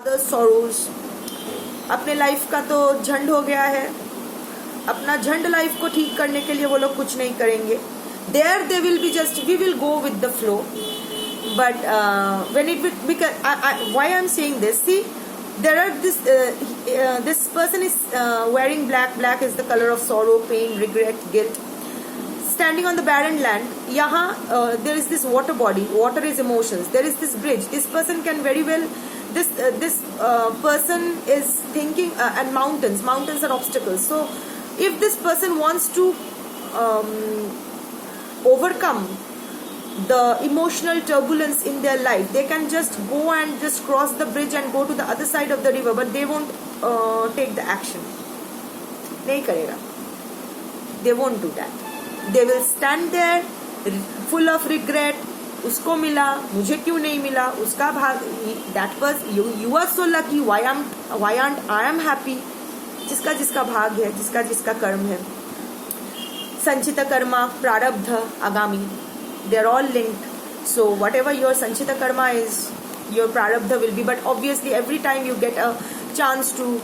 others sorrows. अपने life का तो झंड हो गया है, अपना झंड लाइफ को ठीक करने के लिए वो लोग कुछ नहीं करेंगे. There they will be just, we will go with the flow. But when it will, because why I'm saying this, see, there are this person is wearing black. Black is the color of sorrow, pain, regret, guilt. Standing on the barren land, yahan there is this water body. Water is emotions. There is this bridge. This person can very well, this person is thinking, and mountains are obstacles. So if this person wants to overcome the emotional turbulence in their life, they can just go and just cross the bridge and go to the other side of the river, but they won't take the action. Nahi karega. They won't do that. They will stand there full of regret. Usko mila, mujhe kyun nahi mila, uska bhag, that was you are so lucky, why aren't I am happy. जिसका भाग है, जिसका कर्म है. संचिता कर्मा, प्रारब्ध, आगामी, they are all linked. So whatever your sanchita karma is, your prarabdha will be. But obviously every time you get a chance to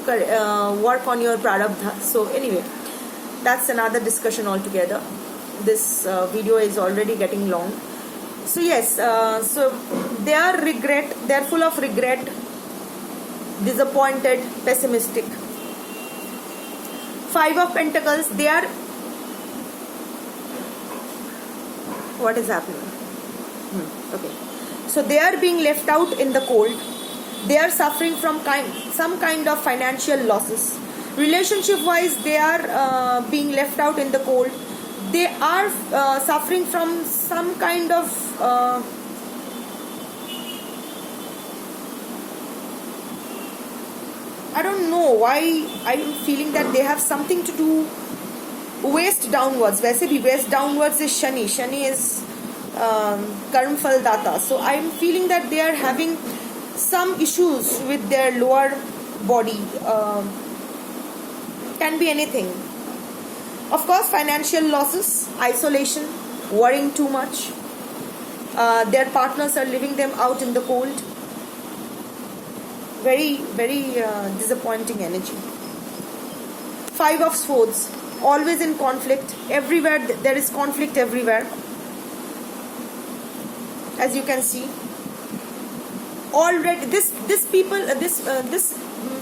work on your prarabdha. So anyway, that's another discussion altogether. This video is already getting long. So yes, so they are full of regret, disappointed, pessimistic. 5 of Pentacles, they are, what is happening? Okay, so they are being left out in the cold. They are suffering from some kind of financial losses. Relationship wise, they are being left out in the cold. They are suffering from some kind of I don't know why I am feeling that they have something to do waist downwards. वैसे भी waist downwards is Shani. Shani is karm phal data. So I am feeling that they are having some issues with their lower body. Can be anything. Of course, financial losses, isolation, worrying too much. Their partners are leaving them out in the cold. Very, very disappointing energy. 5 of Swords, always in conflict. Everywhere there is conflict everywhere. As you can see, already this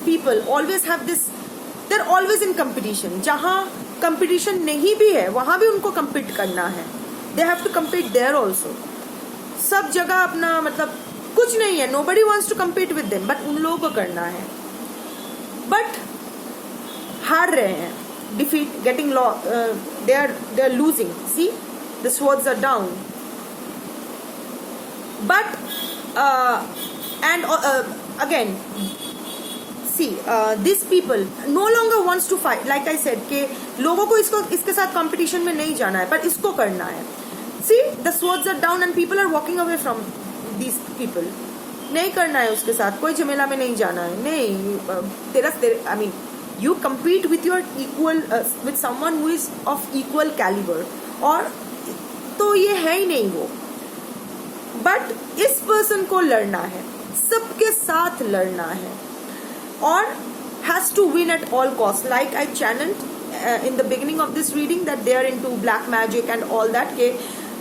people always have this. They're always in competition. जहाँ competition नहीं भी है, वहाँ भी उनको compete करना है. They have to compete there also. सब जगह अपना मतलब कुछ नहीं है. Nobody wants to compete with them, but उन लोगों को करना है. But हार रहे हैं. Defeat, getting lost. They are losing. See, the swords are down. But and again, see, these people no longer wants to fight. Like I said, कि लोगों को इसके साथ competition में नहीं जाना है, पर इसको करना है. See, the swords are down and people are walking away from these people. नहीं करना है उसके साथ, कोई झमेला में नहीं जाना है. नहीं, I mean, you compete with your equal, with someone who is of equal caliber. और तो ये है ही नहीं वो. But इस person को लड़ना है, सबके साथ लड़ना है, और has to win at all costs. Like I channeled in the beginning of this reading that they are into black magic and all that. के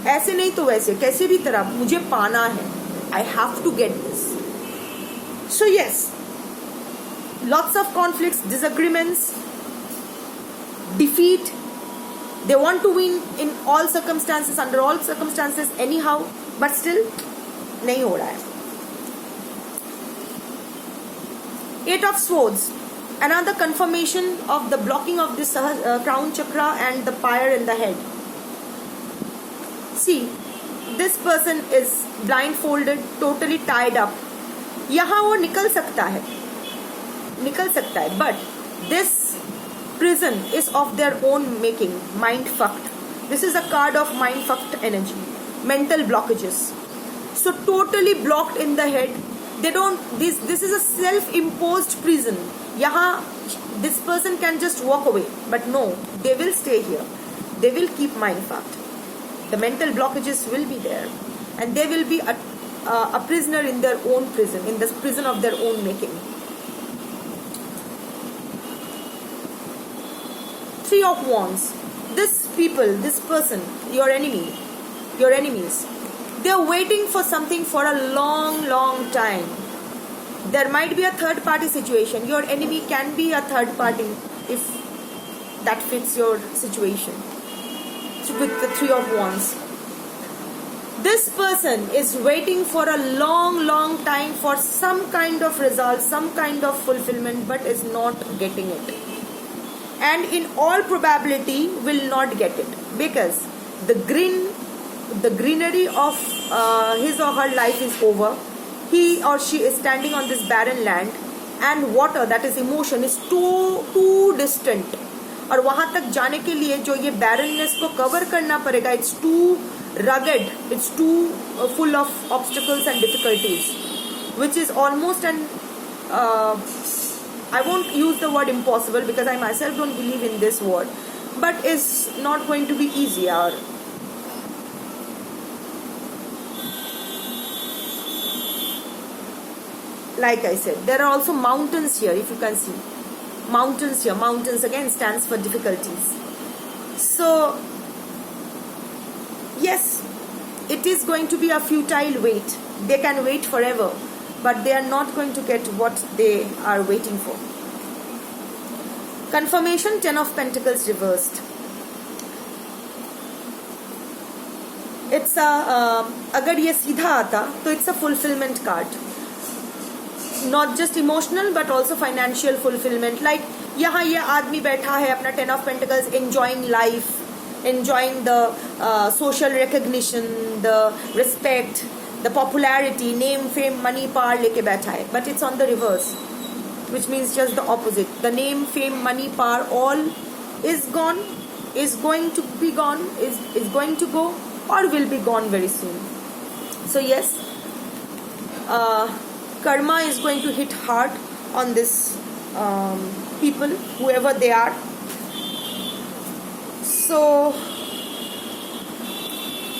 ऐसे नहीं तो वैसे, कैसे भी तरह मुझे पाना है. I have to get this. So yes, lots of conflicts, disagreements, defeat. They want to win in all circumstances, under all circumstances, anyhow, but still नहीं हो रहा है. 8 of Swords, another confirmation of the blocking of this crown chakra and the fire in the head. See, this person is blindfolded, totally tied up. यहाँ वो निकल सकता है, but this prison is of their own making, mind fucked. This is a card of mind fucked energy, mental blockages. So totally blocked in the head. They don't, this is a self-imposed prison. यहाँ this person can just walk away, but no, they will stay here. They will keep mind fucked. The mental blockages will be there, and they will be a prisoner in their own prison, in the prison of their own making. Three of Wands. This people, this person, your enemy, your enemies, they are waiting for something for a long time. There might be a third party situation. Your enemy can be a third party if that fits your situation. With the Three of Wands, this person is waiting for a long time for some kind of result, some kind of fulfillment, but is not getting it, and in all probability will not get it, because the greenery of his or her life is over. He or she is standing on this barren land, and water, that is emotion, is too distant. और वहां तक जाने के लिए जो ये barrenness को cover करना पड़ेगा, it's too rugged, it's too full of obstacles and difficulties, which is almost an I won't use the word impossible because I myself don't believe in this word, but is not going to be easier. Like I said, there are also mountains here, if you can see. Mountains here. Mountains again stands for difficulties. So, yes, it is going to be a futile wait. They can wait forever, but they are not going to get what they are waiting for. Confirmation, 10 of Pentacles reversed. It's a, अगर ये सीधा आता तो it's a fulfillment card. Not just emotional but also financial fulfillment. Like यहाँ ये आदमी बैठा है अपना 10 of Pentacles, enjoying life, enjoying the social recognition, the respect, the popularity, name, fame, money, power लेके बैठा है. But it's on the reverse, which means just the opposite. The name, fame, money, power, all is gone, is going to be gone, is going to go, or will be gone very soon. So yes, karma is going to hit hard on this people, whoever they are. So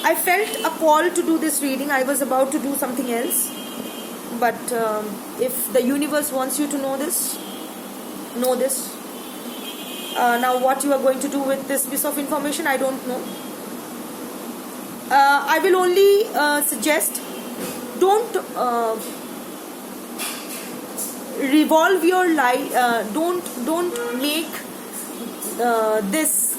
I felt a call to do this reading. I was about to do something else, but if the universe wants you to know this, know this. Now what you are going to do with this piece of information, I don't know. I will only suggest, don't revolve your life, don't make this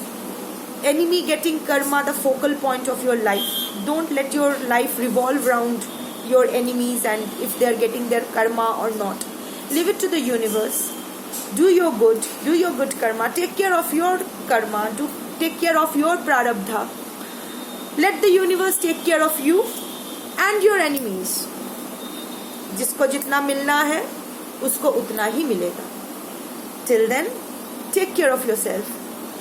enemy getting karma the focal point of your life. Don't let your life revolve around your enemies and if they are getting their karma or not. Leave it to the universe. Do your good karma, take care of your karma, take care of your prarabdha. Let the universe take care of you and your enemies. जिसको जितना मिलना है उसको उतना ही मिलेगा. Till then, take care of yourself,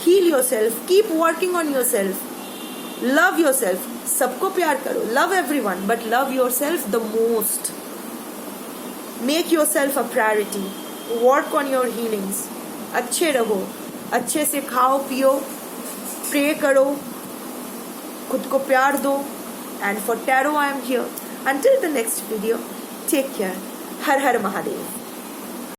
heal yourself, keep working on yourself, love yourself. सबको प्यार करो, love everyone, but love yourself the most. Make yourself a priority. Work on your healings. अच्छे रहो, अच्छे से खाओ पियो, pray करो, खुद को प्यार दो. And for tarot I am here. Until the next video, take care. Her her Mahadev.